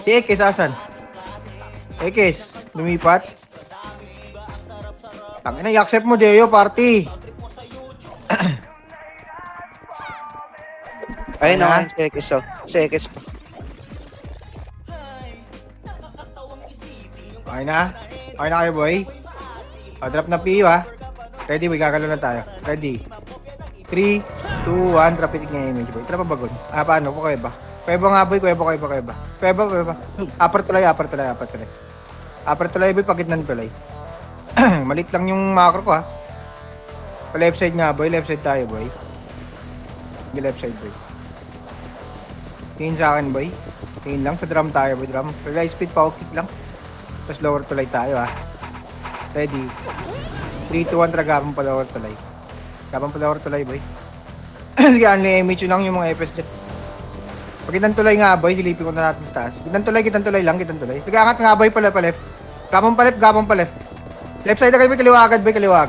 Si Ekes, asan? Ekes, lumipat. Tangina, i-accept mo, Deo, party. Ayun na Ano? nga yung Sekis, oh. Sekis pa. Okay na? Okay na kayo, boy? Drop na PU, ha? Ready, boy, gagalo na tayo. Ready. 3, 2, 1, drop it nga image, boy. Tara pa bagon. Paano? Kuweba. Kuweba nga, boy. Kuweba. Kuweba. Upper tulay. Upper tulay, boy. Pagitnan tulay. Malit lang yung macro ko, ha? Pa left side nga, boy. Left side tayo, boy. Left side, boy. Tingin sa akin, boy. Tingin lang. Sa drum tayo, boy. Drum. Relay speed, power kick lang. Tapos lower tulay tayo, ha? Ready. 3, 2, 1, gabang pa lower tulay. Boy. Sige, only image lang yung mga FS dyan. Pagkitan tulay nga, boy. Silipin ko na natin sa taas. Kitan tulay lang. Sige, angat nga, boy. Pa left. Gabang pa left. Left side na kayo, boy. Kaliwa agad, boy. Kaliwa,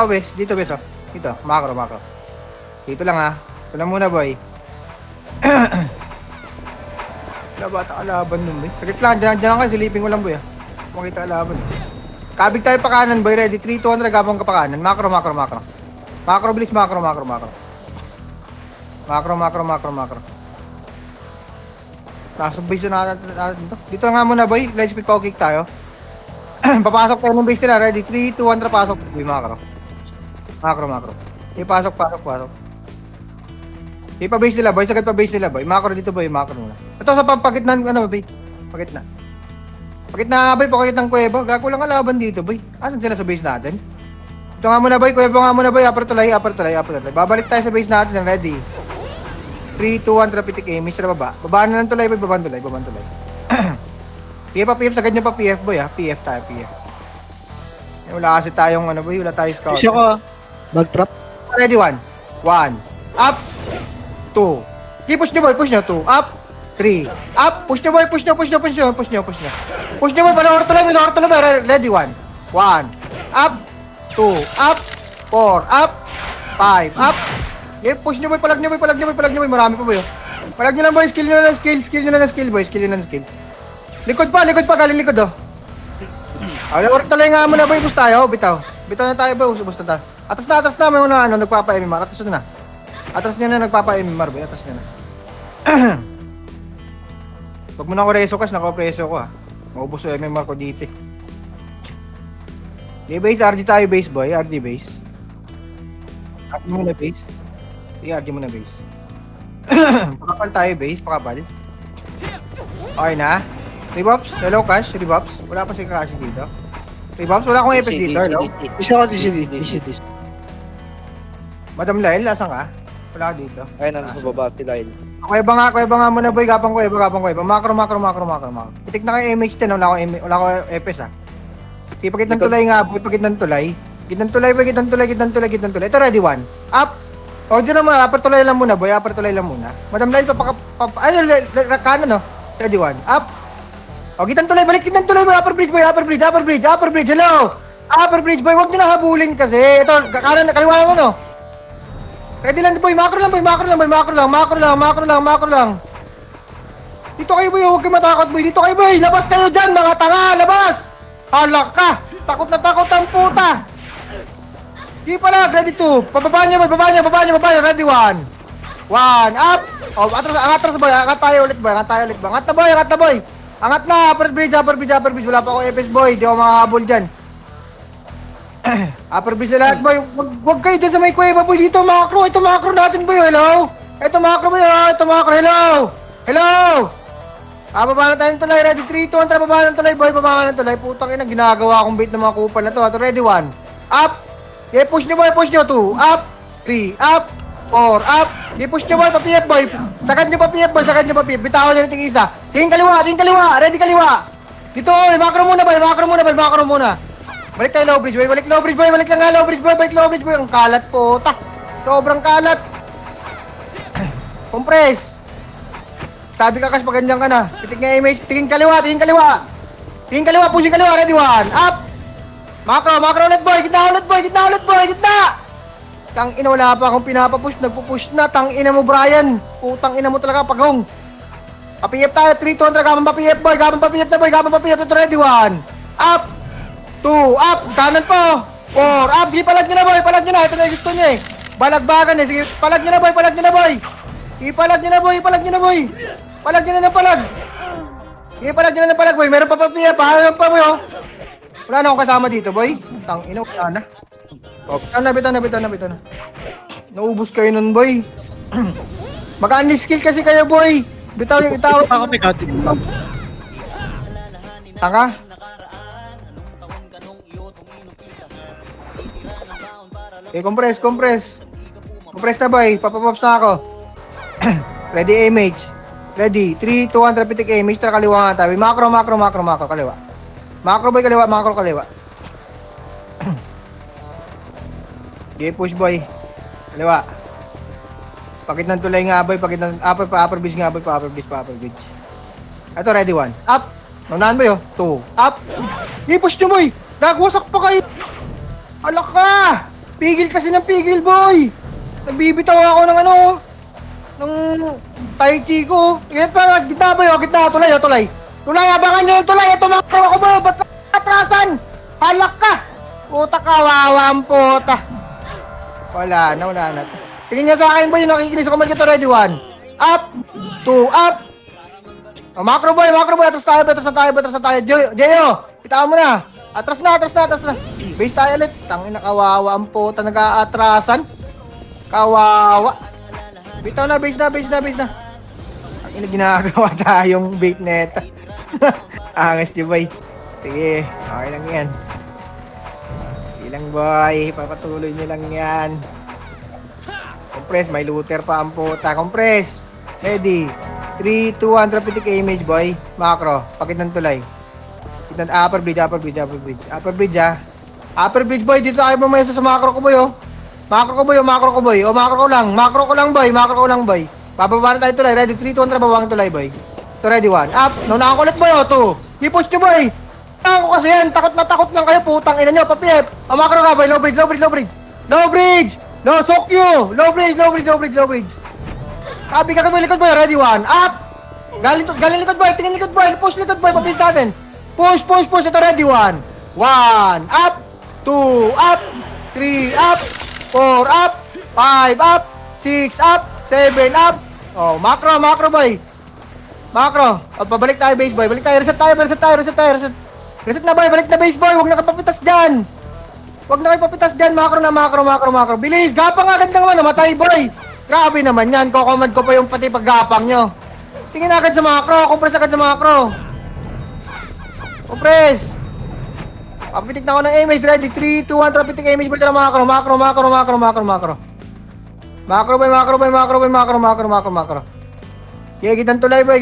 bes. Dito, bes, oh. Dito, macro. Dito lang, ha. Ito lang muna, boy. Wala bata kalaban nun, boy. Sakit lang, dyan lang kayo. Silipin ko lang, boy, ha. Makita kalaban. Kabig tayo pa kanan, boy. Ready? 3, 2, 1, gabang ka pa kanan. Macro. Macro, bilis, macro. Nasa base na natin to. Dito nga muna, boy. Let's speed power kick tayo. Papasok tayo ng base nila. Ready? 3, 2, 1, pasok. Boy, macro. Pasok. Pa-base nila, boy. Sagad pa-base nila, boy. Macro dito, boy. Macro muna. Ito sa pagitnan, ano, boy? Pagitna, boy. Pakitang kuweba. Gago lang kalaban dito, boy. Asan sila sa base natin? Ito nga muna, boy. Kuweba nga muna, boy. Upper tulay. Babalik tayo sa base natin. Ready? 3, 2, 1, traffic image na baba. Babaan na ng tulay, boy. Babaan tulay. PF. Sagad nyo pa PF, boy, ha? PF tayo. Wala kasi tayong, ano, boy. Wala tayong scout. Isyo ko. Mag-trap. Ready, 1. Up. 2. Push nyo, boy. 2. Up. 3. Up. Push nyo, boy. Push nyo. Push nyo, boy. Lower tulay. Ready, 1. Up. 2. Up. 4. Up. 5. Up. Push nyo, boy. Palag nyo, boy. Marami pa, boy. Palag nyo lang, boy. Skill nyo na ng skill, boy. Likod pa. Galing likod, oh. Lower tulay nga muna, boy. Bus tayo. Bitaw na tayo, boy. Bus na tayo. Atas na. May una, nagpapa-MMR. Atas na. Atras niya na nagpapa-MMR, boy. Atras niya na. Pag mo na ako reso kas, naka-preso ko, ha. Maubos yung MMR ko dito, eh. Okay, base. RD tayo, base, boy. RD base. RD muna base. RD muna base. Pakapal tayo, base. Okay na. Rebuffs. Hello, Cash. Rebuffs. Wala pa si Cash dito. Rebuffs. Wala akong FS dito, hello. Isyo ko DCD. Madam Lyle, asan ka? Wala ka dito. Ayun, nandun sa baba si Lyle. Kuweba nga muna, boy. Gapang kuweba. Macro. Titik na kayo MH10, wala akong FS, ha. Sige, pagkit ng tulay nga, boy. Gitnan tulay. Ito, ready, 1. Up. O, dyan naman, upper tulay lang muna, boy. Madam Lyle, kanan, no? Ready, 1. Up. O, gitnan tulay, boy. Upper bridge. Hello. Upper bridge, boy. Huwag nyo na habulin kasi. Ito, kanan, kaliwa mo, no? Ready lang, boy. Macro lang. Dito kayo, boy. Huwag kayo matakot, boy. Labas kayo dyan, mga tanga. Labas. Halak ka. Takot ang puta. Di pala. Ready 2. Pababa niya. Ready 1. Up. O, angat boy. Angat tayo ulit, boy. Angat na, boy. Angat na. Upper bridge. Wala pa ako FS, boy. Di ako makakabol dyan. Upper bridge na lahat, boy. Huwag kayo dyan sa may kuweba, boy. Dito, macro. Ito macro natin, boy. Hello. Hello. Baba na tayo ng tulay. Ready, 3, 2, 1. Baba ng tulay, boy. Putang ina, ginagawa akong bait ng mga kupal na to. Ready, 1. Up. Push nyo, boy. 2. Up. 3. Up. 4. Up. Push nyo, boy. Pa-PF, boy. Sakad nyo pa PF. Bitawan nyo natin isa. Tingin kaliwa. Ready, kaliwa. Dito, macro muna, boy. Balik tayo low bridge, boy. Balik low bridge, boy. Ang kalat po. Sobrang kalat. Compress. Sabi ka kasi pag ganyan ka na. Pitik nga image. Tingin kaliwa. Pushing kaliwa. Ready, 1. Up. Macro ulit, boy. Gitna. Tang ina, wala pa akong pinapapush. Nagpupush na. Tang ina mo, Brian. Putang ina mo talaga, pagong. Papiyap tayo. 3-200. Gamang papiyap, boy. Gamang papiyap na, boy. Gamang papiyap. Ito ready. 1. Up. 2. Up. Kanan po. 4. Up. Di palag nyo na, boy. Palag nyo na. Ito na yung gusto nyo eh. Balagbagan eh. Sige, palag nyo na, boy. Palag nyo na, boy. Ipalag nyo na, boy. Palag nyo na, boy. Palag nyo na ng palag. Ipalag nyo na ng palag, boy. Meron pa papiyap. Pahalang pa, boy, oh. Wala na akong kasama dito, boy. Tang ina, wala na. Oh, bitan na. Naubos kayo nun, boy. Mag-unskill kasi kayo, boy. Bitaw yung itaw. Ako may counting. Tanga. Okay, compress. Compress na, boy. Papapops na ako. Ready, image. Ready. 3, 200 pitik image. Tara, kaliwa nga tayo. Macro, kaliwa. Macro, boy, kaliwa. Macro, kaliwa. Okay, push, boy. Kaliwa. Pakit ng tulay nga, boy. Pakit ng upper bridge nga, boy. Upper bridge. Ito, ready, 1. Up. Naunahan, boy, oh. 2. Up. Okay, push nyo, boy. Nagwasak pa kayo. Alak ka. Pigil kasi ng pigil, boy. Nagbibitaw ako ng ano, ng tai chi ko. Ganyan pa, gitna, boy. Gitna, tulay. Tulay, abangan nyo yung tulay. Ito, makro ako, boy. Ba't atrasan? Alak ka. Puta, kawawa ang puta. Wala na. Tingin niya sa akin, boy, yung nakikinis ako mag-ito, ready, 1. Up, 2, up. Oh, macro boy, atras na tayo. Jeyo, itaan mo na. Atras na. Base tayo ulit. Tangin na, kawawa ang puta, nag-aatrasan. Kawawa. Bitaw na, base na. Ang ina, ginagawa tayong bait neta. Angas niyo, boy. Sige, okay lang yan. Ilang boy, papatuloy nyo lang yan. Compress, may looter pa ang puta. Compress. Ready. 3, 200 pitik image, boy. Macro. Pakit ng tulay. Pakit ng upper bridge. Upper bridge, boy. Dito tayo mamaya sa macro ko, boy, oh. Macro ko, boy. Oh, macro ko lang, boy. Bababa na tayo tulay. Ready. 3, 200, babawang tulay, boy. So, ready, 1. Up. Naunahan ko ulit, boy, oh. 2. I-push nyo, boy. Ako kasi yan. Takot lang kayo. Putang ina nyo. Papiyep. Oh, macro ka, boy. Low bridge. No, Tokyo! Low bridge! Sabi ka kami likod, boy. Ready, 1. Up! Galing likod, boy. Tingin likod, boy. Push likod, boy. Pabilis natin. Push. Ito, ready, 1. 1. Up! 2. Up! 3. Up! 4. Up! 5. Up! 6. Up! 7. Up! Oh, macro, boy. Macro. Oh, pabalik tayo, base, boy. Reset tayo. Reset na, boy. Balik na, base, boy. Huwag na kapapitas dyan. Macro. Bilis, gapang agad naman, namatay, boy. Grabe naman yan, kokomand ko pa yung pati paggapang nyo. Tingin agad sa macro, compress agad sa macro. Compress. Papitik na ako ng image, ready. 3, 2, 1, pitik image, boy, na macro. Macro. Okay, gitan tulay, boy.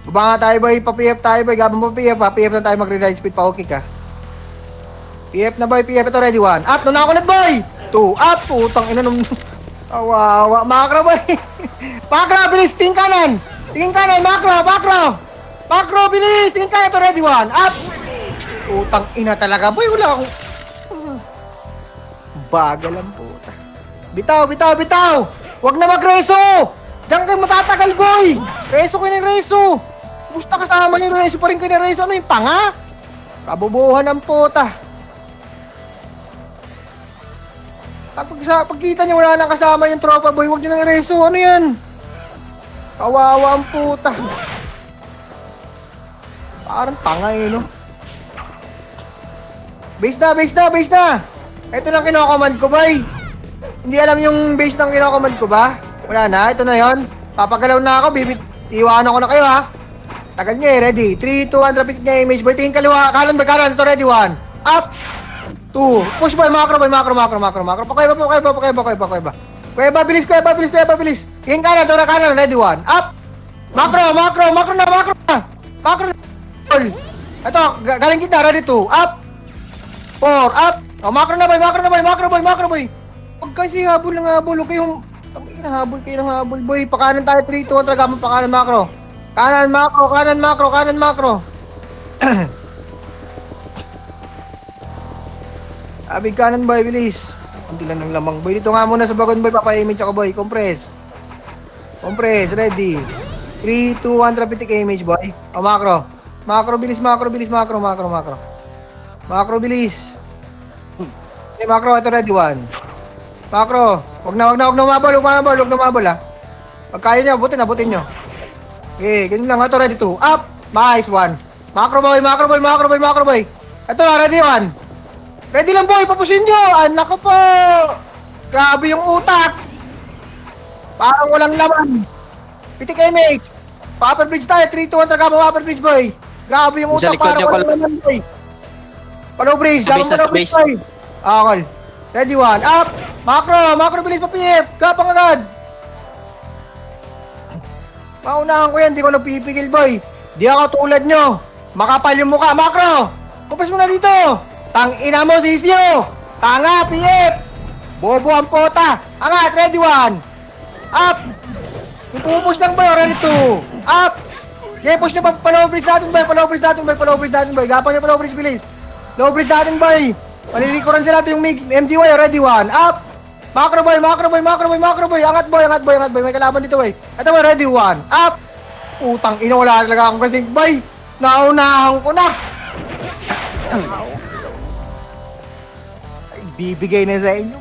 Baba nga tayo, boy. Papiyap tayo, boy. Gabang papiyap na tayo magre-ride speed pa, okay ka. PF na, boy. Ito, ready, 1. Up, na ako ulit, boy. 2, up. Putang ina nung... Awawa. Macro, boy. Macro, bilis. Tingin kanan, macro, bilis. Tingin kanan, ito, ready, 1. Up. Putang ina talaga, boy. Wala akong... Bagal ang puta. Bitaw. Huwag na mag-reso. Diyan kayo matatagal, boy. Reso kayo ng reso. Gusto kasama yung reso pa rin kayo ng reso. Ano yung tanga? Kabubuhan ang puta. Pagkita nyo wala nang kasama yung tropa, boy, huwag nyo nang i-reso. Ano yan? Kawawa ang puta. Parang tanga eh, no? Base na. Ito lang kinokomand ko, boy. Hindi alam yung base ng kinokomand ko ba? Wala na, ito na yon. Papagalaw na ako, iwanan ko na kayo, ha? Tagal nyo eh, ready. 3, 200 pick na image, boy. Tingin kaliwa, kanan. Ito, ready, 1. Up! 2. Push, boy. Macro. Pakaiba. Kuweba, bilis. Tingin kanan, ito na kanan. Ready, 1. Up! Macro na. Ito, galing kita. Ready, 2. Up! 4. Up! Oh, macro na, boy. Huwag kasi habol. Huwag kayong... Habol, boy. Pakanan tayo, 3, 2, 1. Tragaman, pakanan, macro. Kanan, macro. Abig kanan, boy, bilis. Kunti lang ng lamang boy. Dito nga muna sa bagon boy. Papa-image ako boy. Compress. Compress. Ready. 3, 2, 1. Traptic image boy. O macro. Macro bilis. Macro bilis. Macro. Macro. Macro. Macro bilis. Okay, macro. Ito ready. 1. Macro. Wag na umabol. Huwag na umabol ha. Pag kaya nyo, abutin nyo. Okay, ganyan lang. Ito ready 2. Up. Nice 1. Macro boy. Macro boy. Macro boy. Macro boy. Ito na ready 1. Ready lang boy, papusin nyo! Anak ko po! Grabe yung utak! Parang walang laman! Pitik image! Pa-upper bridge tayo, 3, 2, 1, tragama upper bridge boy! Grabe yung Sa utak, likod parang niyo, walang laman boy! Palo bridge, Sa gabang base, palo sa bridge base. boy! Okay. Ready 1, up! Macro! Macro bilis pa-PF! Gapang agad! Maunahan ko yan, di ko nagpipigil boy! Di ako tulad nyo! Makapal yung mukha, macro! Kupas mo na dito! Tang ina mo, sisyo! Tanga, PF! Bobo ang pota! Angat, ready 1! Up! Pupupush lang ba? Ready 2! Up! Okay, push na pa, pa-low bridge natin boy, pa-low bridge natin boy, pa-low bridge natin boy. Gapang yung pa-low bridge, bilis. Low bridge natin boy. Malilikuran sila ito yung MGY, ready 1. Up! Macro boy, macro boy, macro boy, macro boy. Angat boy, angat boy, angat boy. May kalaban dito boy. Ito boy, ready 1. Up! Putang ina, wala talaga akong kasing boy. Naunahan ko na. Ay, bibigay na sa inyo.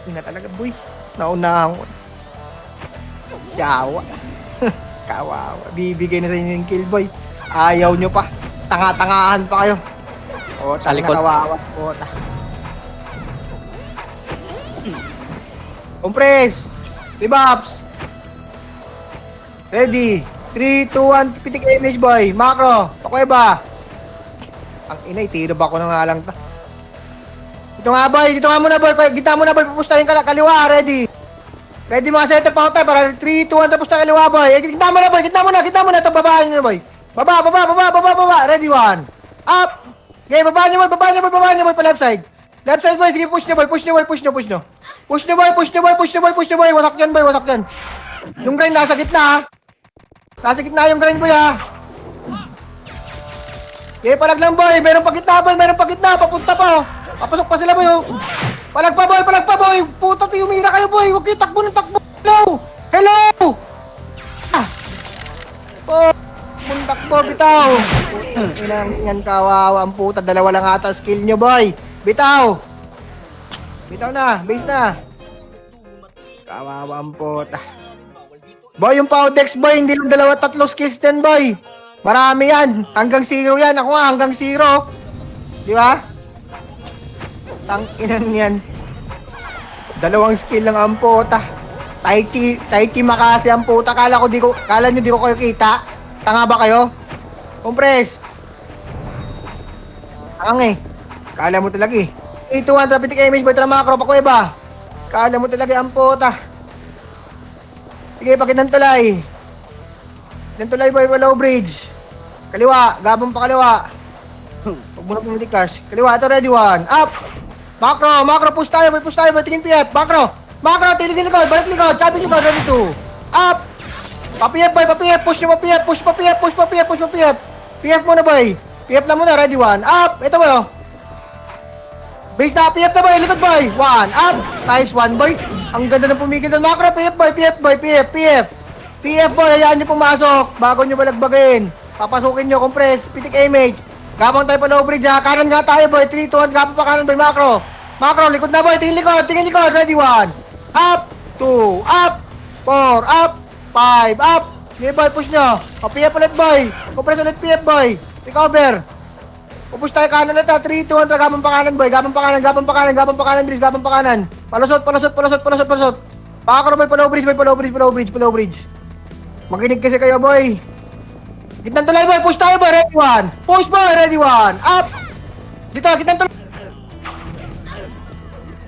Ina talaga boy. Naunahan ko. Yawa. Kawawa. Bibigay na sa inyo yung kill boy. Ayaw nyo pa. Tanga-tangahan pa kayo. O, Sa likod. kawawa. O, Compress. Rebuffs. Ready. 3, 2, 1. Pitik image boy. Macro. Pakueba. Ang inay. Tiro ba ko na nga lang ta. Dito nga boy. Dito nga muna boy. Gita muna boy. Pupustahin ka kaliwa. Ready. Ready mga setup ako tayo para 3, 2, 1 tapos na kaliwa boy. Gitna mo na boy, gitna mo na. Ito babaan nyo boy. Baba. Ready 1. Up. Okay, babaan nyo boy pa left side. Left side boy, sige push nyo boy. Push nyo boy. Wasak dyan boy, wasak dyan. Yung grind nasa gitna ha. Nasa gitna yung grind boy ha. Okay, palag lang boy. Meron pa gitna boy, papunta pa oh. Papasok pa sila boy oh. Palag pa boy! Puta tayo, umira kayo boy! Huwag kayo takbo ng takbo! Hello! Ah! Oh! Takbo, bitaw! Inang yan kawawa ang puta, dalawa lang ata skill nyo boy! Bitaw! Bitaw na, base na! Kawawa ang puta. Boy, yung Powdex boy, hindi lang 2-3 skills din boy! Marami yan! Hanggang 0 yan! Ako nga, hanggang 0! Di ba? Tang-inan yan. 2 skill lang ang puta. Tai Chi Makasi ang puta. Kala nyo di ko kayo kita? Tanga ba kayo? Compress. Tangang eh. Kala mo talaga eh. 3, 2, 1, traptic image boy, macro, pakueba. Kala mo talaga ang puta. Sige, pakinantulay. Kinantulay boy, low bridge. Kaliwa, gabang pa kaliwa. Huwag mo na pumitikas. Kaliwa, ito ready 1. Up! Macro, push tayo, tingin PF, macro, tingin likod, balik likod, cabbage likod, ready 2, up, pa-PF boy, push nyo, push pa PF, PF muna boy, PF lang muna, ready 1, up, ito boy, oh, base na, PF na boy, likod boy, 1, up, nice 1 boy, ang ganda ng pumigil ng macro, PF boy, hayaan nyo pumasok, bago nyo balagbagin, papasukin nyo, compress, pitik image, gabang tayo pa low bridge ha, kanan nga tayo boy, 3, 2, 1, gabang pa kanan boy, macro, likod na boy, tingin likod, ready 1, up, 2, up, 4, up, 5, up, okay boy, push nyo, PF ulit boy, compress ulit PF boy, recover, pupush tayo kanan ulit ha, 3, 2, 1, gabang pa kanan boy, gabang pa kanan, bilis, gabang pa kanan, palusot, macro boy, pa low bridge, makinig kasi kayo boy, gitnang tulay boy, push tayo boy, ready 1, push boy, ready 1, up, dito, gitnang tulay,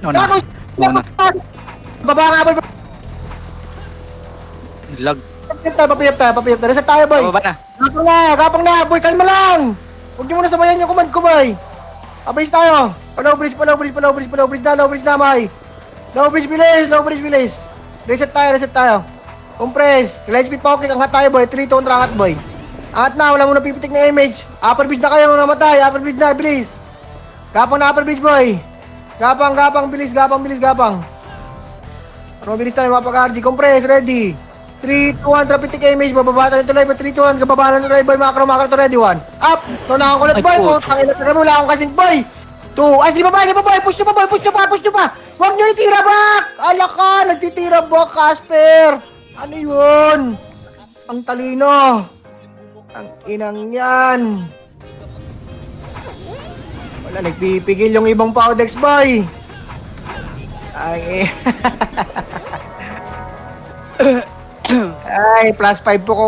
Una. baba nga boy, Lag. papiyap tayo, reset tayo boy, Baba na. gapang na, boy, kalma lang, huwag nyo muna sabayan yung command ko boy, abase tayo, pa low bridge na, may, low bridge bilis, reset tayo, compress, light speed pocket, angat tayo boy, 3 to angat boy, angat na, wala muna pipitik na image, upper bridge na kayo, namatay, upper bridge na, bilis, gapang na upper bridge boy, Gapang, bilis, gapang. Para mabilis tayo mapag-RG. Compress, ready. 3, 2, 1, traffic image. Bababa tayo tuloy. 3, 2, 1, kababa na tuloy, boy. Macro to ready. 1. Up. Naunahan ko ulit, boy. Putang ina, taga mo. Wala akong kasing, boy. 2. Ay, di ba, boy? Push nyo pa. Huwag nyo itira back. Ala ka, nagtitira back, Casper. Ano yun? Ang talino. Ang inang yan. Wala, nagpipigil yung ibang Powdex, boy. Ay, ay, plus 5 po ko.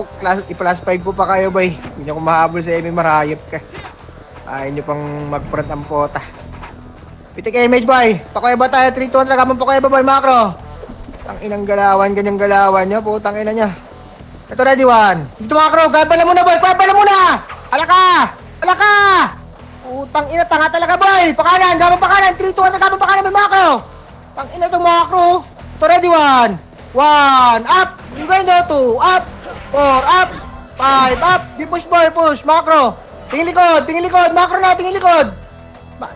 I-plus 5 po pa kayo, boy. Hindi nyo ko mahabol sa Emi, marayop ka. Ayaw nyo pang mag-front ang pota. Pitik image, boy. Pakuya ba tayo? 3, 2, 1, nagaman pakuya ba, boy? Macro. Ang inang galawan, ganyang galawan nyo. Putang ina nyo. Ito, ready, 1. Dito, macro. Gabala muna, boy. Gabala muna. Alaka. Putang ina, tanga talaga, boy. Pakanan, gabang pakanan. 3, 2, 1, nagaman pakanan, boy, macro. Tang ina itong macro. Ito, ready, 1. 1. Up. Ganda, 2. Up. 4. Up. 5. Up. Di push, boy. Push. Macro. Tingin likod. Macro na, tingin likod.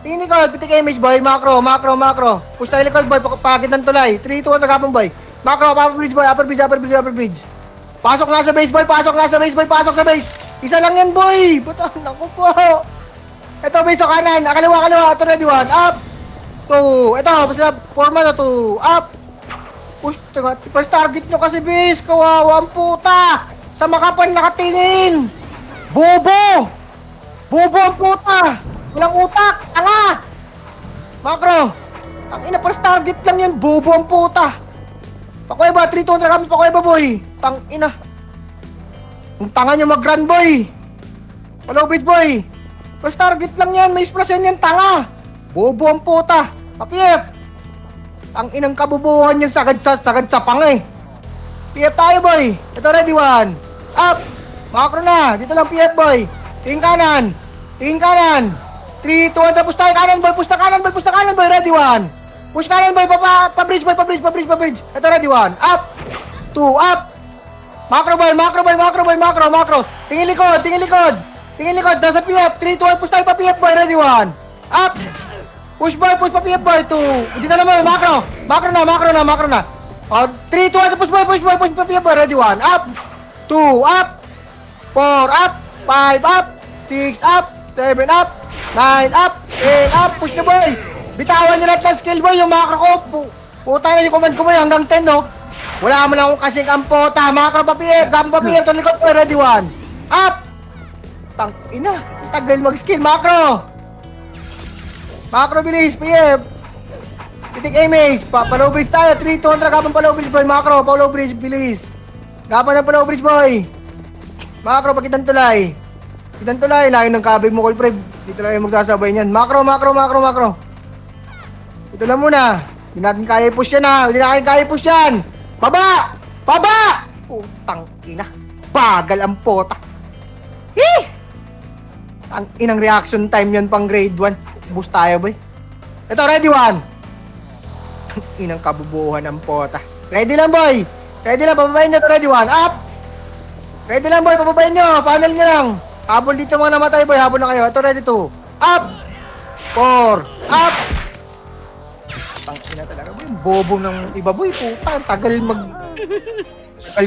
Tingin likod. Pitik image, boy. Macro. Push tayo likod, boy. Pakit ng tulay. 3, 2, 1, nagapang, boy. Macro. Upper bridge, boy. Upper bridge. Pasok na sa base, boy. Pasok sa base. Isa lang yan, boy. Buto. Naku po. Ito, base sa kanan. Kaliwa. Ito, ready, 1. Up. 2. Ito, basta forma na 2. Up. Push. First target nyo kasi, base. Kawawa ang puta. Sa makapal nakatingin. Bobo ang puta. Walang utak. Tanga. Macro. Ang ina, first target lang yan. Bobo ang puta. Pakuya ba? 3, 2, 1, kami pakuya ba, boy? Tang ina. Ang tanga nyo mag-run, boy. Follow bridge, boy. First target lang yan. May splash yan, tanga. Bobo ang puta. Papief. Ang inang kabubuhan yan. Sagad sa pangay. PF tayo, boy. Ito, ready, 1. Up. Macro na. Dito lang, PF, boy. Tingin kanan. 3, 2, 1, tapos tayo kanan, boy. Push na kanan, boy. Ready, 1. Push kanan, boy. Pa-bridge, boy. Ito, ready, 1. Up. 2, up. Macro, boy. Tingin likod. Nasa PF. 3, 2, 1, push tayo pa-PF, boy. Ready, 1. Up. Push, boy. Push pa-PF, boy. 2. Dito naman, macro. Macro na. 3, 2, 1, push, boy. Push pa-PF, boy. Ready, 1. Up. 2, up. 4, up. 5, up. 6, up. 7, up. 9, up. 10, up. Push na, boy. Bitawan nyo lahat ng skill, boy. Yung macro ko. Puta na yung command ko, boy. Hanggang 10, no? Wala mo lang akong kasing ampota. Macro pa-PF. Gapang pa-PF. Ito likod, boy. Ready, 1. Up. Tang ina. Tagal mag-skill. Macro, bilis. PF. Pitik image. Palow bridge tayo. 3, 2, 1. Gapang palow bridge, boy. Macro. Palow bridge. Bilis. Gapang ng palow bridge, boy. Macro, pakitan tulay. Layo ng kabig mo, Colpreb. Dito lang yung magsasabay niyan. Macro. Ito lang muna. Hindi natin kaya i-push yan, ha. Hindi natin kaya i-push yan. Baba! Putang ina. Bagal ang pota. Ang inang reaction time yan pang grade 1. Boost tayo, boy. Ito, ready, 1. Ang inang kabubuhan ang pota. Ready lang, boy. Pababayin nyo ito, ready, 1. Up! Ready lang, boy, pababayin nyo. Panel nyo lang. Habol dito mga namatay, boy. Habol na kayo. Ito, ready, 2. Up! 4. Up! Tangina talaga, boy. Bobo ng iba, boy. Puta, ang tagal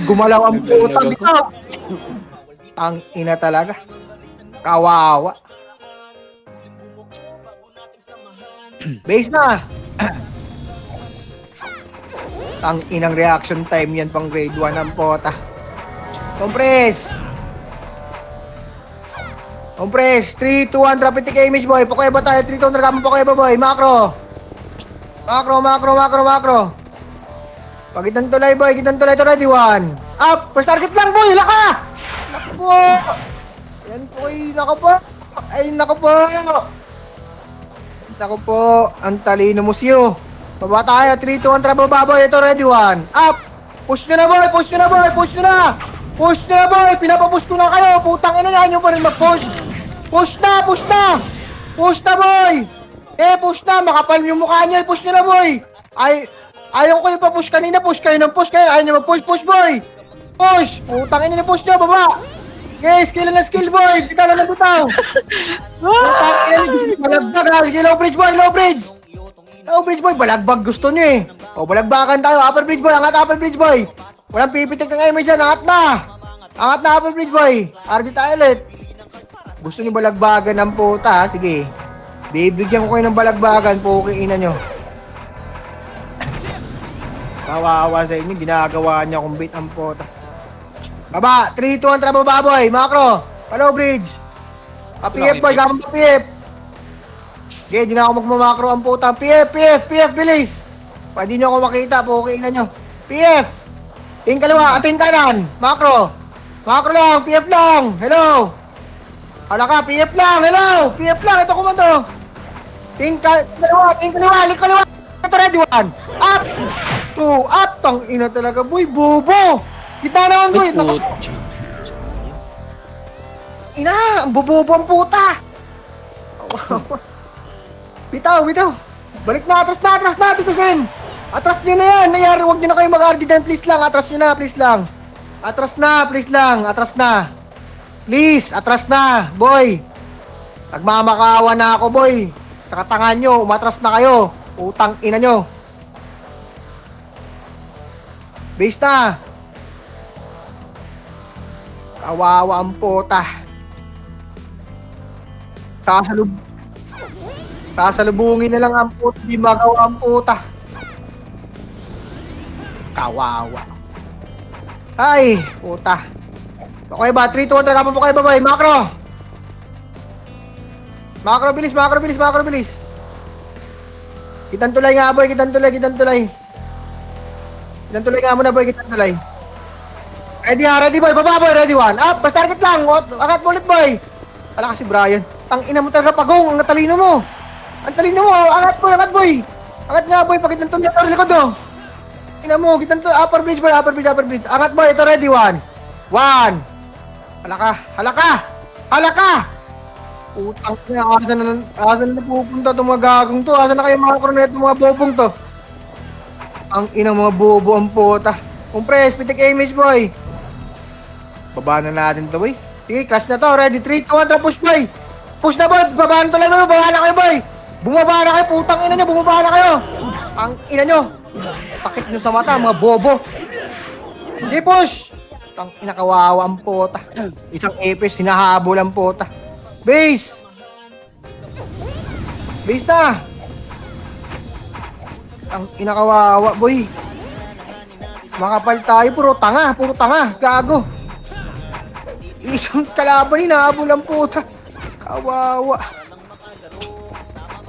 gumalaw ang puta. Bitaw. Tangina talaga. Kawawa. Base na. Tanginang reaction time yan pang grade 1 ang pota. Compress. 3, 2, 1, drop it image, boy. Pakuya ba tayo? 3, 2, 1, drop pakuya ba, boy? Macro. Pagitan tulay, boy. Ito, ready, 1. Up. First target lang, boy. Laka. Naku po. Yan po, naku po. Ang talino mo siyo. Baba tayo. 3, 2, 1, drop baba, boy. Ito, ready, 1. Up. Push nyo na, boy. Pinapapush ko na kayo. Putang ina yan. Yung pa rin mag-push. Push na, boy. Push na. Makapal yung mukha niya. Push nyo na, boy. Ayaw ko yung pa-push kanina. Push kayo. Ayaw nyo mag-push, boy. Push. Putang ina na push nyo. Baba. Okay, skill na skill, boy. Bitaw na bitaw. Putang ina na. Malagdag, ha. Sige, low bridge, boy. Oh, bridge boy, balagbag gusto niyo eh. O, balagbakan tayo. Upper bridge boy, angat upper bridge boy. Walang pipitik ng image dyan, angat na. Angat na upper bridge boy. RG tayo ulit. Gusto niyo balagbagan ng puta, ha? Sige. Bibigyan ko kayo ng balagbagan, puking ina nyo. Kawawa sa inyo, ginagawa niya kung bait ang puta. Baba, 3, 2, 1, traba baboy. Macro, follow bridge. Pa-PF boy, gamang pa-PF. Okay, di na ako magmamakro ang puta. PF, bilis. Pwede nyo ako makita, puking ina nyo. PF. Ting kaliwa, ating kanan. Macro. Macro lang, PF lang. Hello. Hala ka, PF lang, hello. PF lang, ito komando. Ting kaliwa, lik kaliwa. Ito ready, 1. Up. 2, up. Tang ina talaga, boy. Bobo. Kita naman, boy. Ina, ang bobobo ang puta. Bitaw. Balik na, atras na, Tito Sen. Atras nyo na yan. Nayari, huwag nyo na kayo mag-RD dyan. Please lang, atras nyo na, please lang. Atras na. Please, atras na, boy. Nagmamakaawa na ako, boy. Sa katangan nyo, umatras na kayo. Utang ina nyo. Base na. Kawawa ang puta. Sasalubungin na lang ang puta. Di magawa ang puta. Kawawa. Ay, puta. Okay ba? 3, 2, 1, tragapan po kayo, babay. Macro, bilis. Kitang tulay nga, boy. Kitang tulay nga muna, boy. Ready, boy. Baba, boy. Ready, 1. Up, basta target lang. Angat mo ulit, boy. Wala kasi Brian. Tang ina mo talaga, Pagong. Ang talino mo. Angat, boy. Angat nga, boy. Pakit ng tulay. Ito, likod, oh. Ina mo, kitang to. Upper bridge, boy. Angat, boy. Ito, ready, 1. Hala ka. Utang na, asan na pupunta itong mga gagong to? Asan na kayo mga korneto, mga bobong to? Ang inang mga bobo ang puta. Compress, pitik image, boy. Baba na natin to, boy. Sige, clash na to. Ready, 3, 2, 1, tara, push, boy. Push na, boy. Babaan to lang, boy. Baba na kayo, boy. Bumaba na kayo, putang ina nyo. Bumaba na kayo. Ang ina nyo. Sakit nyo sa mata, mga bobo. Hindi, push. Ang inakawawa ang puta. Isang epis, hinahabol ang puta. Base na. Ang inakawawa, boy. Makapal tayo, puro tanga. Gago. Isang kalaban, hinahabol ang puta. Kawawa.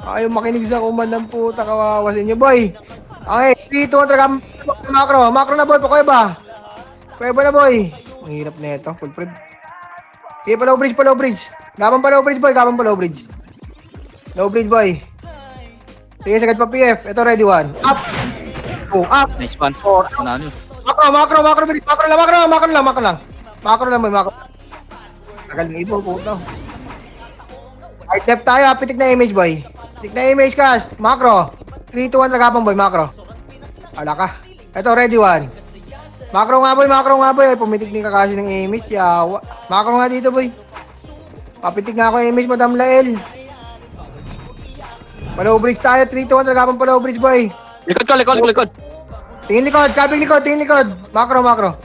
Ayaw makinig sa command ng puta. Kawawa sa inyo, boy. Okay, dito ang traga. Macro na, boy. Pakoy ba? Pakoy ba na, boy? Ang hirap na ito. Full prep. Sige, pa low bridge. Gabang pa low bridge, boy. Low bridge, boy. Sige, sagad pa PF. Ito, ready, 1. Up. Oh, up. Nice one. Ano? Macro, bilis. Macro lang, boy. Tagal ng ibo, puto. Right left tayo, ha. Pitik na image, boy. Cast. Macro. 3, 2, 1, tagapang, boy. Macro. Ala ka. Ito, ready, 1. Macro nga, boy. Ay, pumitik ni Kakashi ng image. Yawa. Macro nga dito, boy. Papitik nga ako yung image, Madam Lael. Palow bridge tayo. 3, 2, 1, tagapang palow bridge, boy. Likod. Tingin likod. Macro.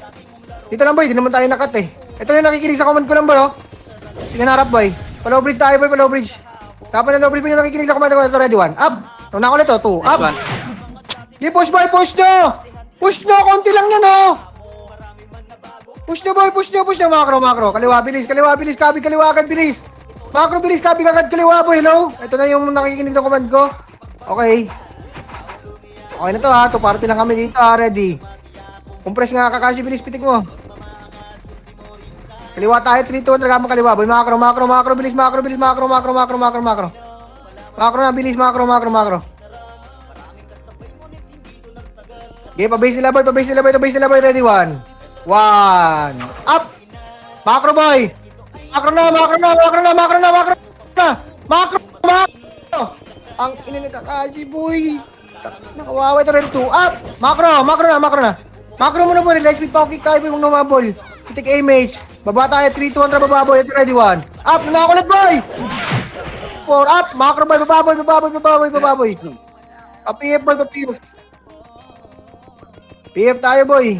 Dito lang, boy. Di naman tayo nakat, eh. Ito yung nakikinig sa command ko lang, boy, oh. Tingnan harap, boy. Palow bridge tayo, boy. Dapat na low bridge, boy, yung nakikinig sa command ko. Ito, ready, 1. Up. Una ko ulit, 2. Up. Di, push, boy. Push nyo. Konti lang yan, oh. Push nyo, boy. Macro. Kaliwa, bilis. Kabi, kaliwa agad, bilis. Macro, bilis. Kabi agad, kaliwa, boy. Hello? Ito na yung nakikinig ng command ko. Okay na to, ha. To party lang kami dito, ha. Ready. Compress nga, Kakashi. Bilis, pitik mo. Kaliwa tayo. 3, 2, 1. Dragama kaliwa, boy. Macro. Bilis. Macro. Macro na, bilis. Macro. Okay, pabase sila, boy. Ready, 1. Up. Macro, boy. Macro na. Ang ina ni Kakashi, boy. Nakawawa ito, ready, 2. Up. Macro na. Macro muna, boy. Relax with power kick tayo, boy. Huwag namabol. Pitik image. Baba tayo. 3, 2, 1. Baba, boy. Ito, ready, 1. Up. Nakakulit, boy. 4. Up. Macro, boy. Baba, boy. Pa-PF boy, pa-PF. PF tayo boy.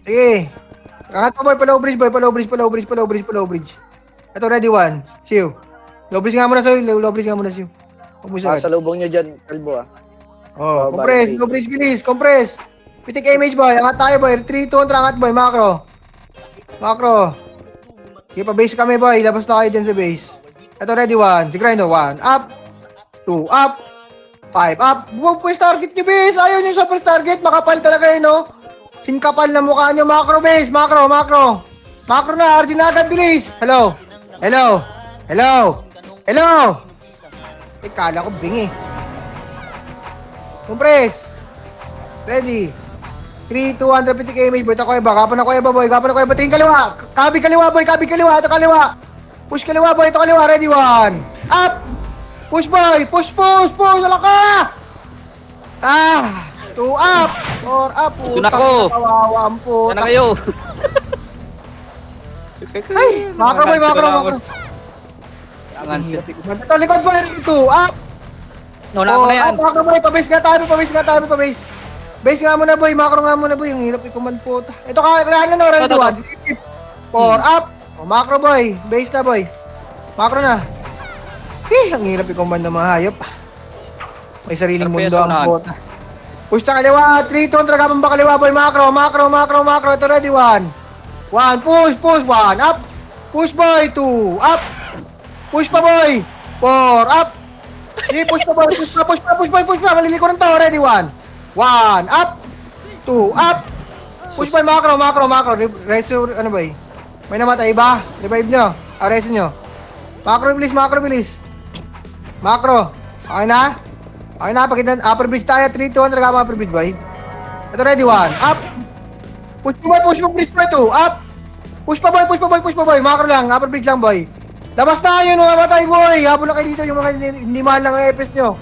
Sige. Angat mo boy, pa-low bridge boy, pa-low bridge, pa-low bridge, pa-low bridge, pa-low bridge. Ito, ready one. Siw. Low bridge nga muna sa'yo, low bridge nga muna sa'yo. Huwag mo siya. Sa lubong nyo dyan, Kalbo ah. Oh, Oh, compress, bye. low bridge bilis, compress. Pitik image boy, angat tayo boy. 3, 2, angat boy, macro. Macro. Okay, pa-base kami boy, labas na kayo dyan sa base. Ito, ready one. Si Grindo, 1, up. 2, up. 5, up. Huwag po yung target nyo, base. Ayaw nyo sa first target, makapal talaga yun, no? Singkapal na mukha nyo, macro base, macro, macro. Macro na, RD na agad, bilis. Hello. Hello. Hello. Hello. Eh, kala ko bingi. Compress. Ready. 3, 2, 150 km. Boy, ako iba. Kapan ako iba, boy. Kapan ako iba. Tingin kaliwa. Kabig kaliwa, boy. Kabig kaliwa. Ito kaliwa. Push kaliwa, boy. Ito kaliwa. Ready, 1. Up. Push, boy. Push, push, push. Wala ka. 2 up. 4 up. Ito na ako. Kawawa ang Yan na puta. kayo. Ay, macro, boy. Macro, macro. Angan siya. Ito, likod, boy. 2 up. Nauna ko na yan. Macro, boy. Pabase nga tayo. Pabase nga tayo. Pabase. Base nga muna boy, macro nga muna boy, ang hirap i-command po. Ito kailangan na ready Ito. 1, 4, up. O, macro boy, base na boy. Macro na. Ang hirap i-command ng mga hayop. May sariling mundo ang bota. Push na kaliwa, 3, 2, tragaman ba kaliwa boy, macro, macro, macro, macro. Ito ready 1, push, push, 1, up. Push boy, 2, up. Push pa boy, 4, up. Push pa boy, push pa, push pa, push pa, push pa. Maliliko ng to, ready 1, up. 2, up. Push by macro, macro, macro. Resur, ano ba eh? May namatay ba? Revive nyo. Arrest nyo. Macro bilis, macro bilis. Macro. Okay na? Okay na, pagkita, upper bridge tayo. 3, 2, 1, talaga upper bridge boy. Ito ready, 1, up. Push mo boy, push mo bridge boy, 2, up. Push pa boy, push pa boy, push pa boy. Macro lang, upper bridge lang boy. Labas na yun, mga matay boy. Habol na kayo dito, yung mga hindi mahal lang ang EPS nyo.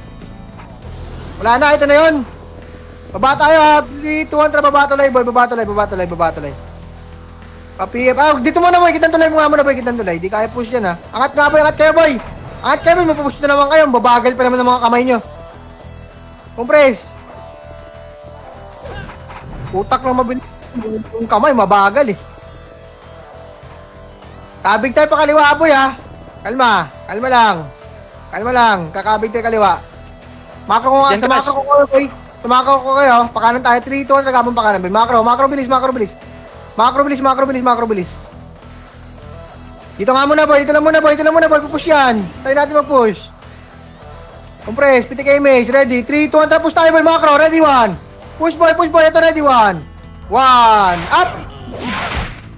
Wala na, ito na yun. Baba tayo ha, 3, 2, 1, baba tulay boy, baba tulay, baba tulay, baba tulay. Pa-PF, dito muna boy, kitang tulay mo nga muna boy, kitang tulay, di kaya push yan ha. Angat nga boy, angat kayo boy. Angat kayo boy, mapupush na naman kayo, babagal pa naman ng mga kamay nyo. Compress. Utak lang mabilis, yung kamay, mabagal eh. Kabig tayo pa kaliwa boy ha. Kalma, kalma lang. Kalma lang, kakabig tayo kaliwa. Macro ko nga, sa macro ko kayo boy. Tumakaw ko kayo, pakanan tayo, 3, 2, 1, nagabang pakanan, boy. Macro, macro bilis, macro bilis. Macro bilis, macro bilis, macro bilis. Dito nga muna, boy, dito lang muna, boy, dito lang muna, boy, pupush yan. Tayo natin mag-push. Compress, pitik image, ready, 3, 2, 1, tapos tayo, boy, macro, ready, 1. Push, boy, ito, ready, 1. 1, up.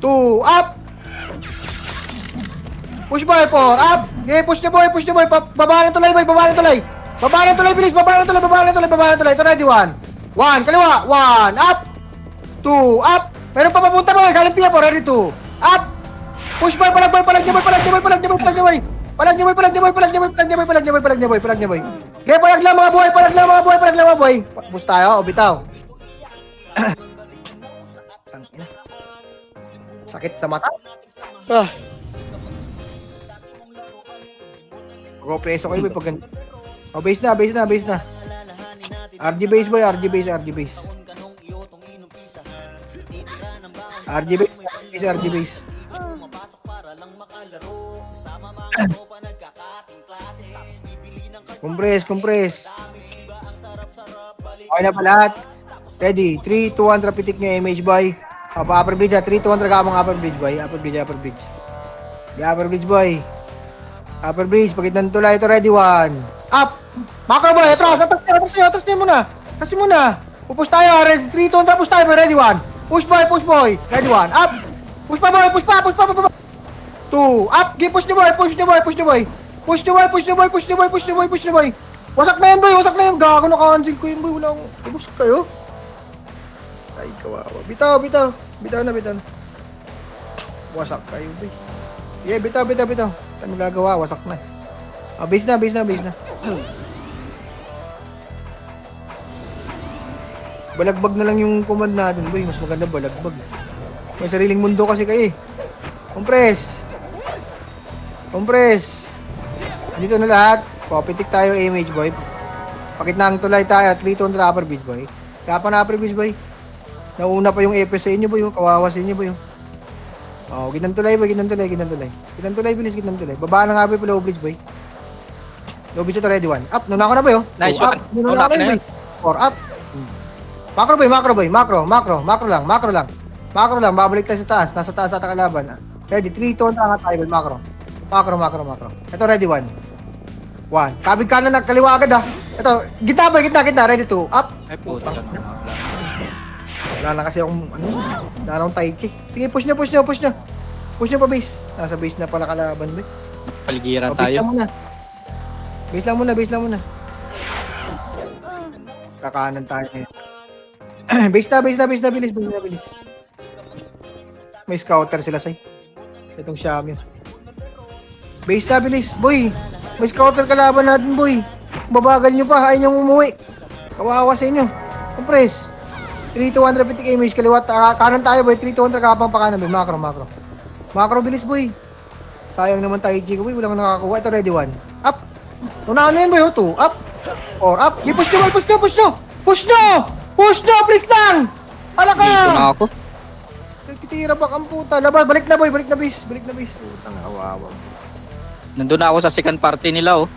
2, up. Push, boy, 4, up. Okay, push niyo, boy, baba ng tulay, boy, baba ng tulay. Baba ng tulay, bilis! Baba ng tulay, baba ng tulay, baba ng tulay. Ito ready, 1, kaliwa, 1, up. 2, up. Meron pa papunta boy, galing piya po, ready, 2, up. Push boy, palag niya boy. Okay, palag lang mga boy. Push tayo, o bitaw. Sakit sa mata. Go preso kayo boy, pag oh, base na. RG base boy, RG base. Compress. Okay na pa lahat. Ready, 3, 2, 1, trapitik nyo image boy. Upper bridge ha, 3, 2, 1, tragamang upper bridge boy. Upper bridge. Yeah, upper bridge boy. Upper bridge, pagkitan tulay ito, ready, 1. Up! Macro boy, atras nyo muna. Pupush tayo, ready, 3, 2, 1, tapos tayo, ready, 1. Push boy, ready, 1. Up! Push pa boy, push pa. 2, up! Push nyo boy. Wasak na yan, gago na cancel ko yun boy, wala akong, ubus kayo. Ay, kawawa. Bitaw na. Wasak kayo boy. Yeah, bitaw. Ano gagawa? Wasak na. Base na. Balagbag na lang yung command natin, boy. Mas maganda balagbag. May sariling mundo kasi kayo eh. Compress. Dito na lahat. Pitik tayo image, boy. Pakitna ang tulay tayo, 3-2 on upper bridge boy. Kapan na upper bridge boy. Nauna pa yung FS sa inyo boy, yung kawawa sa inyo boy. Oh, gitnang tulay boy, gitnang tulay. Gitnang tulay, bilis gitnang tulay. Baba na nga boy, low bridge boy. Low bridge ito, ready one. Up, nuna ko na boy oh. Nice Two, one. up. Nuna ko na boy. 4 up. Macro boy, macro lang. Macro lang, babalik tayo sa taas. Nasa taas ata kalaban. Ready, 3-2 na nga tayo boy, macro. Macro. Ito ready one. 1. Kabig kanan na kaliwa agad ah. Ito, gitna. Ready 2. Up. Ay, puta. Wala na kasi akong, wala na akong tai chi. Sige, push nyo. Push nyo pa base. Nasa base na pala kalaban, boy. Paligiran Base tayo. lang muna. Base lang muna. Kakanan tayo ngayon. base na, bilis. May scouter sila, say. Itong Xiaomi. Base na, bilis. Boy, may scouter kalaban natin, boy. Babagal nyo pa, ayaw nyo umuwi. Kawawa sa inyo. Compress. 3-250 km, kaliwa, kanan tayo boy, 3-200 kapang pa kanan boy, macro bilis boy. Sayang naman tayo Chico boy, walang nakakakuha. Ito ready 1, up. Unahan na yun boy, 2, up. 4, up, push nyo, please lang. Hala ka. Dito na ako. Titira bak ang puta, labas, balik na base. Putang awawa. Nandun na ako sa second party nila oh.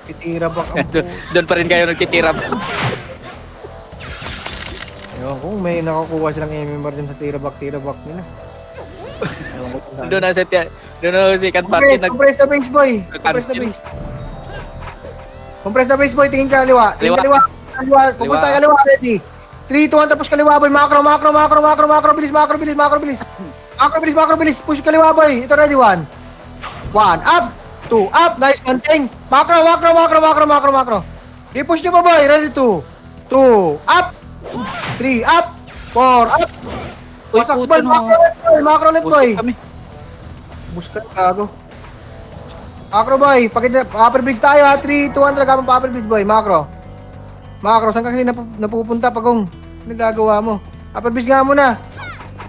Titira bak ang puta. Doon pa rin kayo nagtitira. Ewan ko, may nakakuha silang MMR din sa tira-back nila. Ewan ko kung saan. Doon na sa second party. Compress the base boy. Compress the base boy, tingin ka kaliwa. Kaliwa. Pupunta ka kaliwa, ready. 3-2-1 tapos kaliwa boy, macro, bilis. Push kaliwa boy. Ito ready 1. 1 up, 2 up, nice hunting. Macro. I-push nyo pa boy, ready 2 up. 3 up, 4 up. Uy, Wasak puta boy, na. macro net boy. Kami. Buskan gago. Macro boy, upper bridge tayo ha. 3-200 kapang pa upper bridge boy, macro. Saan ka kasi napupunta pagong nagagawa mo? Upper bridge nga muna.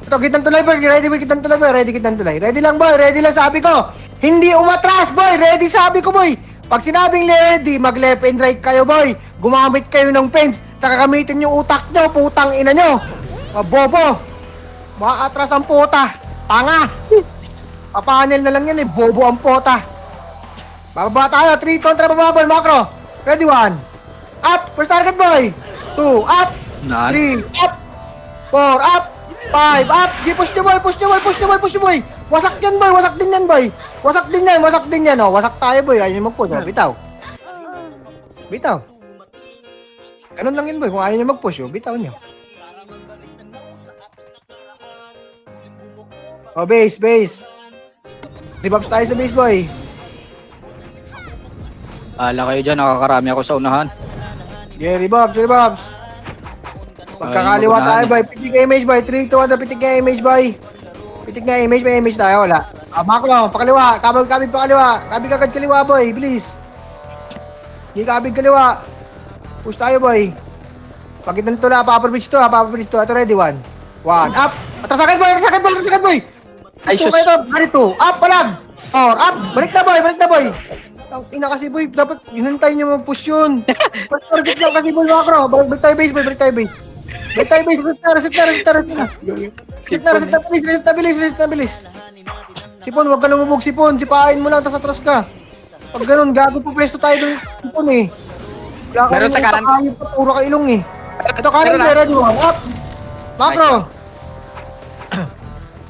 Ito, kitang tulay boy, kitang tulay. Ready lang boy, ready lang sabi ko. Hindi umatras boy, ready sabi ko boy. Pag sinabing ready, mag left and right kayo boy. Gumamit kayo ng fence. Tsaka gamitin yung utak nyo, putang ina nyo. Bobo. Makakatras ang puta. Tanga. Papanel na lang yan eh, bobo ang puta. Bababa tayo, 3-2 bababa boy, macro. Ready 1. Up, first target boy. 2, up. 3, up. 4, up. 5, up. Push nyo boy. Wasak yan boy, wasak din yan. Oh, wasak tayo boy, ayaw nyo mag-push. Oh, bitaw. Ganun lang yun boy, kung ayaw nyo mag-push, bitaw nyo. Oh, base. Rebuffs tayo sa base boy. Ala kayo dyan, nakakarami ako sa unahan. Yeah, rebuffs. Pagkakaliwa tayo boy, pitik image boy, 3-200, pitik nga image boy. Pitik nga image, may image tayo, wala. Macro, pakaliwa, kabig pakaliwa. Kabig agad kaliwa boy, bilis. Hindi kabig kaliwa. Push tayo boy. Pag itong tula, upper bridge to. Ito ready 1. 1, up. Atras agad boy. Ay, sus. Ganito, up, palag. 4, up. Balik na boy. Ang ina kasi boy, dapat hinantay nyo mag-push yun. Target lang kasi boy, macro. Balik tayo base. Reset na bilis. Sipon, huwag ka lumubog sipon. Sipain mo lang, tas atras ka. Pag ganun, gago po pwesto tayo dun sipon eh. Meron sa kanan. Puro ka ilong eh. Ito kanan, ready 1. Up.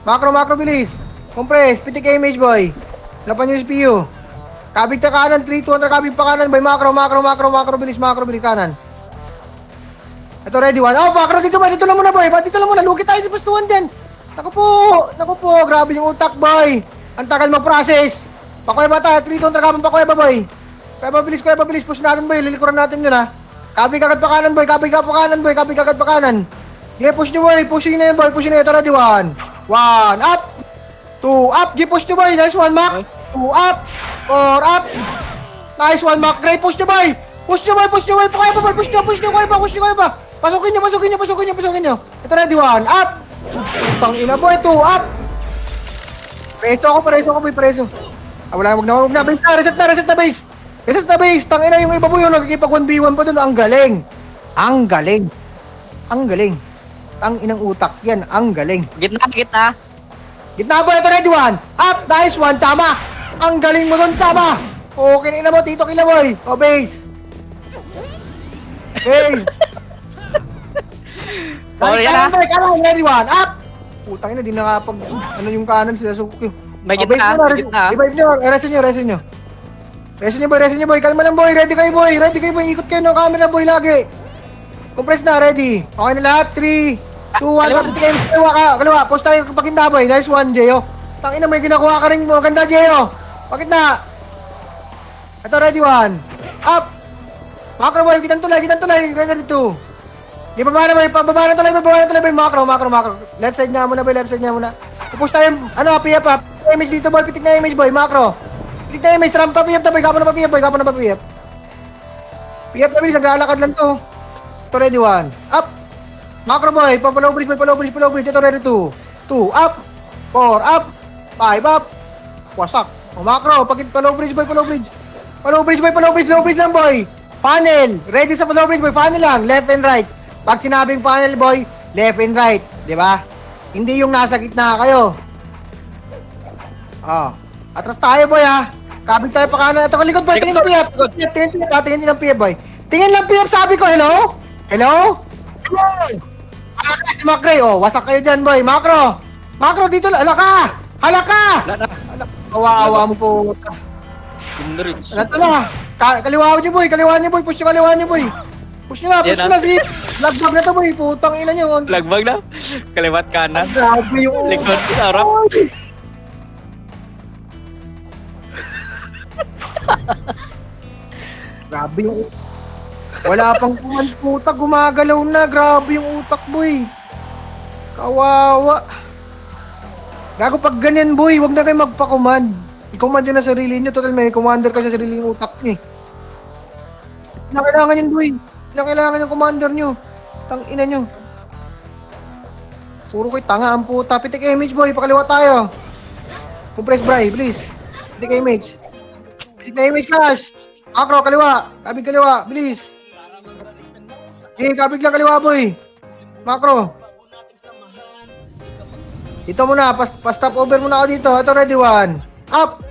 Macro, bilis. Compress, pitik image boy. Lapan yung CPU. Kabig ta kanan, 3-200 kabig pa kanan boy. Macro, bilis kanan. Ito ready 1. Oh, macro dito lang muna boy. Dito lang muna, lugi tayo sa pastuhan din. Naku po, grabe yung utak boy. Ang tagal mag-process. Pakueba tayo, 3-200 kabig pakueba boy. Kuya bilis, push natin boy, lilikuran natin yun ha. Kabig agad pa kanan boy. Yeah, push nyo boy, pushing na yun boy, ito ready 1. 1, up. 2, up, push nyo boy, nice 1 Mac. 2, up. 4, up. Nice 1 Mac, great, push nyo boy. Push nyo, pakaya pa, push nyo ba. Pasukin nyo. Ito ready 1, up. Pang ina boy, 2, up. Preso ako boy, preso. Wala, wag na, base na, reset na base. Kasi sa base, tangina yung iba boy, yung nagkikipag 1v1 pa dun, ang galing. Ang galing. Ang galing. Ang inang utak, yan, ang galing. Gitna, gitna. Gitna boy, ito ready one. Up, nice one, tama. Ang galing mo dun, tama. Okay, na mo, Tito Kila boy. O, base. Base. Okay yan, Kanan, ready one. Up. Putang ina, di nakapag, ano yung kanan sila Suki. May O, base gitna, muna, may res- gitna. revive nyo, resin nyo, resin nyo. Resin nyo boy, kalma lang boy, ready kayo boy, ikot kayo ng camera boy lagi. Compress na, ready. Okay na lahat, 3, 2, 1, kaliwa, post tayo pakinda boy, nice one, Jeyo. Tangina, may ginakuha ka rin mo, ganda Jeyo. Bakit na? Ito, ready one. Up. Macro boy, kitang tulay, ready 2. Di baba na boy, macro. Left side nga muna boy, Pupush tayo, ano, PF pa. Image dito boy, pitik na image boy, macro. Pitik na image, tramp pa PF na boy, kapan na ba PF. PF na bilis, naglalakad lang to. Ito ready one. Up. Macro boy, palo bridge. Ito ready 2, up. 4, up. 5, up. Wasak. O macro, pagit palo bridge boy. Low bridge lang boy. Funnel. Ready sa palo bridge boy, funnel lang, left and right. Pag sinabing funnel boy, left and right, di ba? Hindi yung nasa gitna kayo. Atras tayo boy ha. Kabig tayo pa kanan. Ito kalikod boy, tingin ng PF. Tingin ng PF boy. Tingin lang PF, sabi ko, hello? Si Macro, wasak kayo dyan boy. Macro dito, hala ka. Wala na. Kawawa mo po. Pinrich. Ano na? Kaliwa niyo boy. Push yung kaliwa niyo boy. Push nyo na si lagbag na to boy. Putang ina nyo. Lagbag na. Kaliwat kanan. Grabe yung Likod, harap. Grabe yung wala pang command puta, gumagalaw na. Grabe yung utak boy. Kawawa. Gago pag ganyan boy, wag na kayo magpa-command. I-command nyo na sarili nyo. Total may commander ka sa sarili ng utak nyo eh. Na kailangan yun boy. Na kailangan yung commander nyo. Tang ina nyo. Puro kayo tanga ang puta. Pitik image boy, pakaliwa tayo. Compress Bry, please. Pitik image. Pitik na image cash. Macro, kaliwa. Kabig kaliwa, please. Kabig lang kaliwa boy. Macro. Ito muna, pa-stop over muna ako dito. Ito ready one. Up.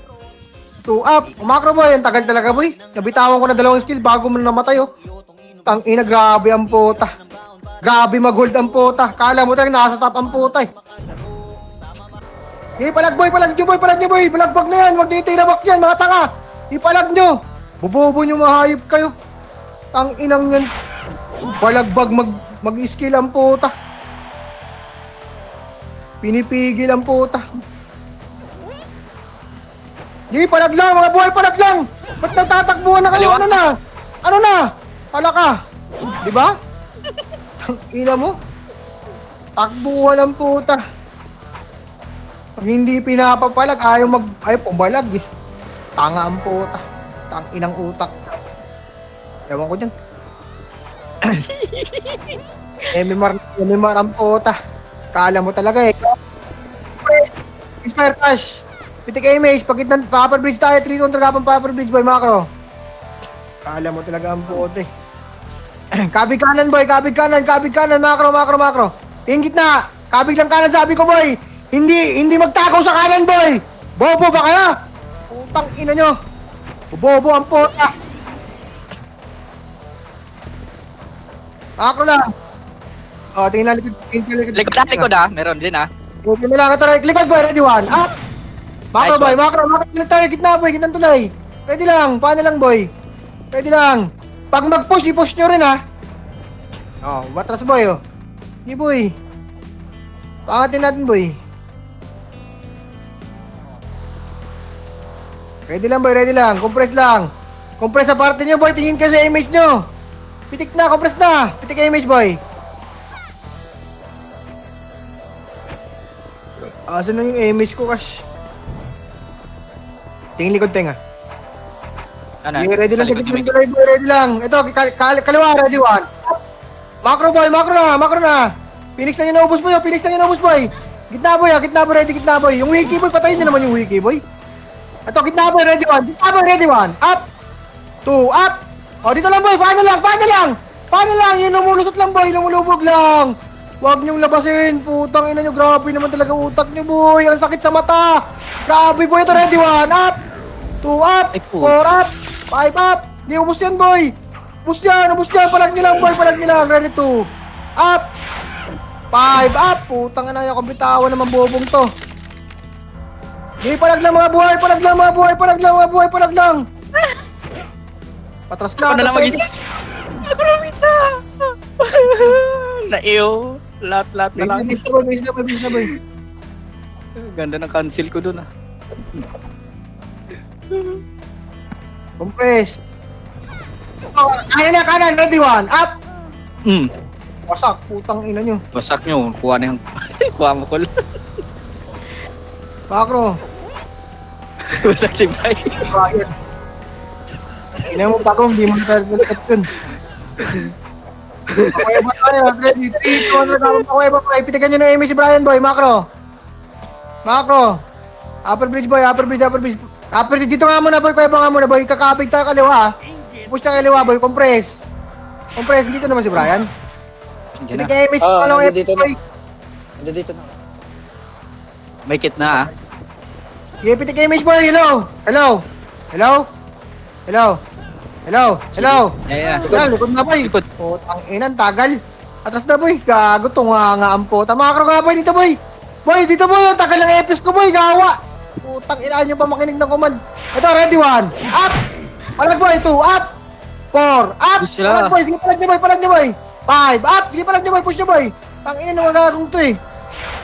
2, up. Macro boy, ang tagal talaga boy. Nabitawan ko na 2 skill bago mo namatay oh. Tang ina, grabe ang puta. Grabe mag-hold ang puta. Kala mo tayo nasa top ang puta eh. Palag nyo boy. Balagbag na yan. Huwag nyo itinabak yan, mga tanga. Ipalag nyo. Bobobo nyo, mahayop kayo. Tang inang yan. Balagbag mag-skill ang puta. Pinipigil ang puta. Palag lang, mga buhay, palag lang. Ba't nagtatakbuhan na kayo? Ano na? Hala ka. Diba? Ina mo. Takbuhan ang puta. Pag hindi pinapapalag, ayaw pumalag eh. Tanga ang puta. Tang inang utak. Ewan ko dyan. MMR ang puta. Kala mo talaga eh. Inspire Cash. Pitik image. Pagkit ng Papa Bridge tayo. 3-2 tragapang Papa Bridge boy, Macro. Kala mo talaga ang puta eh. Kabig kanan boy. Kabig kanan. Macro. Tingin gitna. Kabig lang kanan sabi ko boy. Hindi magtakaw sa kanan boy. Bobo ba kaya? Putang ina nyo. Bobo ang puta. Macro lang. Tingin lang Likod ah. Meron din ah. Okay na lang. Ito likod boy. Ready one. Up. Macro Nice boy. one. Macro lang tayo. Gitna boy. Gitnang tulay. Ready lang. Paano lang boy. Ready lang. Pag mag-push, i-push nyo rin ha. Batras boy oh. Hindi boy. Pangatin natin boy. Ready lang. Compress lang. Compress sa parte nyo boy. Tingin kayo sa image nyo. Pitik na. Compress na. Pitik image boy. Asan na yung image ko, Cash? Tingin likod tenga. Ano? Ready Sa lang, likod yung ready lang. Ito, kaliwa, ready one. Macro boy, macro na. Phoenix na yung naubos boy, Gitna boy, ready. Yung wiki boy, patayin nyo naman yung wiki boy. Ito, gitna boy, ready one. Up. 2, up! O, dito lang boy, paano lang, paano lang! Paano lang, yun lumulusot lang boy, lumulubog lang! Huwag niyong labasin, putang ina niyo, grabe naman talaga utak niyo boy, ang sakit sa mata! Grabe boy, ito ready, 1, up! 2, up! Ay, 4, up! 5, up! Di, ubus yan boy! Ubus yan, palag niyo lang boy, palag niyo lang, ready 2, up! 5, up! Putang ina niyo, kumbitawan naman bobong to! Di, palag lang mga buhay, palag lang mga buhay, palag lang mga buhay, palag lang! Patras na, Ako na lang atras mag-isa. Ako na mag-isa. Naiyo. Lahat na lang. Base na boy. Ganda ng cancel ko dun ah. Compress. Oh, kanan na, kanan, ready 1, up! Wasak, putang ina nyo. Wasak nyo. Kuha na yung... Kuha mo ko lang. Makro. Wasak si Bay. Brian. Ina mo pa kung hindi mo natalit yun. Pakuweba tayo, ready, 3, 2, 1, pakuweba pa. Ipitigan nyo na Amy si Brian boy, Makro. Makro. Upper bridge boy, upper bridge. Upper bridge, dito nga muna boy, kuweba nga muna boy. Kakapig tayo kaliwa. Push tayo kaliwa boy, compress. Compress, dito naman si Brian. Diyan na. Ipitigan Amy si Palong dito na. boy. Dito na. May kit na ah. Ipitik image boy, hello! Hello! Hello! Hello! Hello! Hello! Yeah. Tagal, likod na boy! Likod. Oh, ang inan, tagal! Atras na boy, gago tong nga ampo. Tamakro nga boy dito boy! Boy, dito boy, ang tagal ng epis ko boy, gawa! Putang inaan nyo pa makinig ng command. Ito, ready 1, up! Palag boy, 2, up! 4, up! Push sila. Palag boy, sige palag niyo boy! 5, up! Sige palag niyo boy, push niyo boy! Tangina ng gagawin to eh!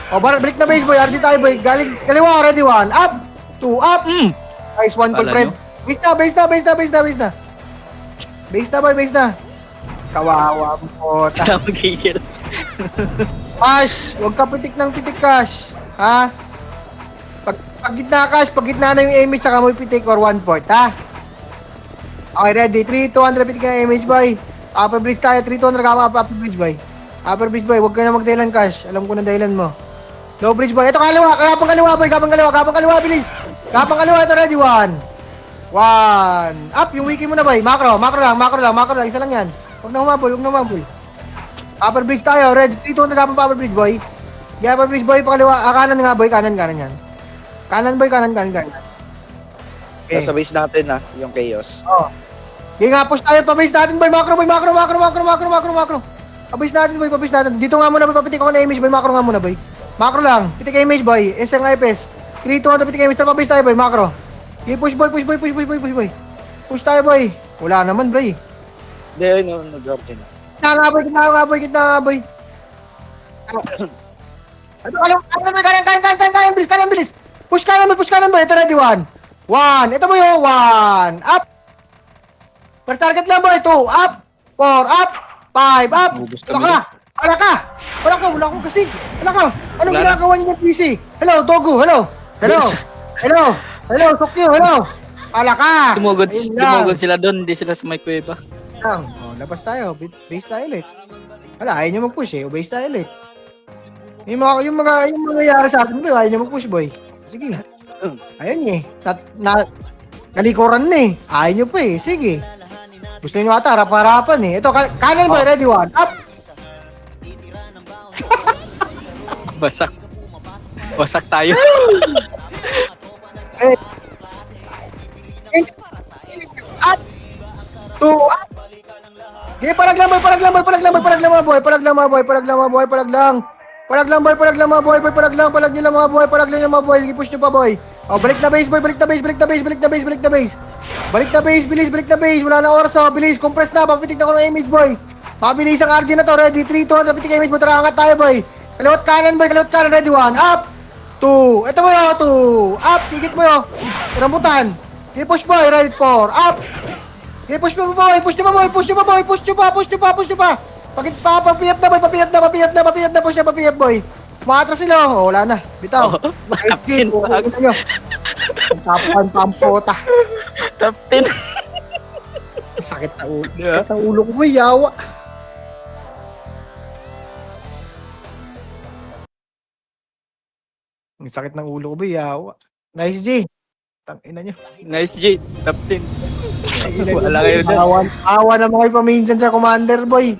O, balik na base boy, RD tayo boy, galing kaliwa, ready 1, up! 2, up! Nice one, Kala full friend. nyo? Base na. Base na. Kawawa mo po. Sila magigil. Cash, huwag ka pitik ng pitik, Cash. Ha? Pag gitna, Cash, pag gitna na yung image, saka mo pitik or 1 point, ha? Okay, ready. 3, 200 pitik ng image, boy. Upper bridge tayo, 3, 200 ka upper bridge, boy. Upper bridge, boy. Huwag ka na magdahilan, Cash. Alam ko na dahilan mo. Low bridge, boy. Ito, kaliwa. Kapang kaliwa, boy. Kapang kaliwa, bilis. Kapang kaliwa, ito, ready. 1. Up, yung wiki mo na, boy. Macro lang. Isa lang yan. Huwag na humabol. Upper bridge tayo. Ready. 3, 200 kapang upper bridge, boy. Yeah, upper bridge, boy. Pakaliwa. Kanan nga, boy. Kanan yan. Kanan, boy. Kanan. Okay. Nasa base natin na, yung chaos. Oh. Okay nga, push tayo. Pabase natin, boy. Macro. Pabase natin. Dito nga muna, boy. Papitik ako na image, boy. Macro nga muna, boy. Macro lang. Pitik image, boy. Isang IPS. 3, 200 pitik image. Pabase tayo, boy. Macro. Okay, push, boy. Push tayo, boy. Wala naman, boy. Hindi, yun, nag-drop din. Gitna nga, boy. Kanan, bilis. Push kanan, boy. Ito, ready, 1. Ito, boy, 1. Up. First target lang, boy. 2, up. 4, up. 5, up. Ubus Wala kami. ka. Wala akong kasig. Wala ka. Anong Wala na. ginagawa niyo ng PC? Hello, Togo. Hello, Sokyo. Hello. Wala ka. Sumugod Ayun lang. sila doon. Hindi sila sa may kuweba. Oh, labas tayo. Base tayo ulit. Wala, ayaw nyo mag-push eh. O base tayo ulit. Yung mangyayari sa atin, boy, ayaw nyo mag-push, boy. Sige. Ayun eh. Nalikuran na eh. Ayaw nyo pa eh. Sige. Gusto nyo ata, harap-harapan eh. Ito, kanan boy, ready 1. Up! Wasak tayo. Eh. Up! 2, up! Okay, palag lang boy. Palag lang mga boy. Sige, push nyo pa boy. Oh, balik na base. Balik na base, bilis. Wala na oras, oh. Bilis, compress na. Papitik na ko ng image, boy. Mabilis ang RG na to. Ready, 3, 2, pitik image mo. Tara, angat tayo, boy. Kaliwat kanan, ready, 1. Up! 2. Ito, boy, 2. Up, sigit mo, yo. Rambutan. Okay, push, boy. Ready, 4. Up! Okay, push nyo pa. Push nyo pa. Papiyap na, push na, boy. Maatras sila, oh. Wala na. Bitaw. Nice team. Tapuan pampota. Top 10. Sakit sa ulo. Yeah. Sakit sa ulo ko, boy. Yawa. Ang sakit ng ulo ko, boy. Yawa. Nice, G. Tangina nyo. Nice G. Top 10. Wala kayo dyan. Awa naman kayo paminsan sa Commander Boy.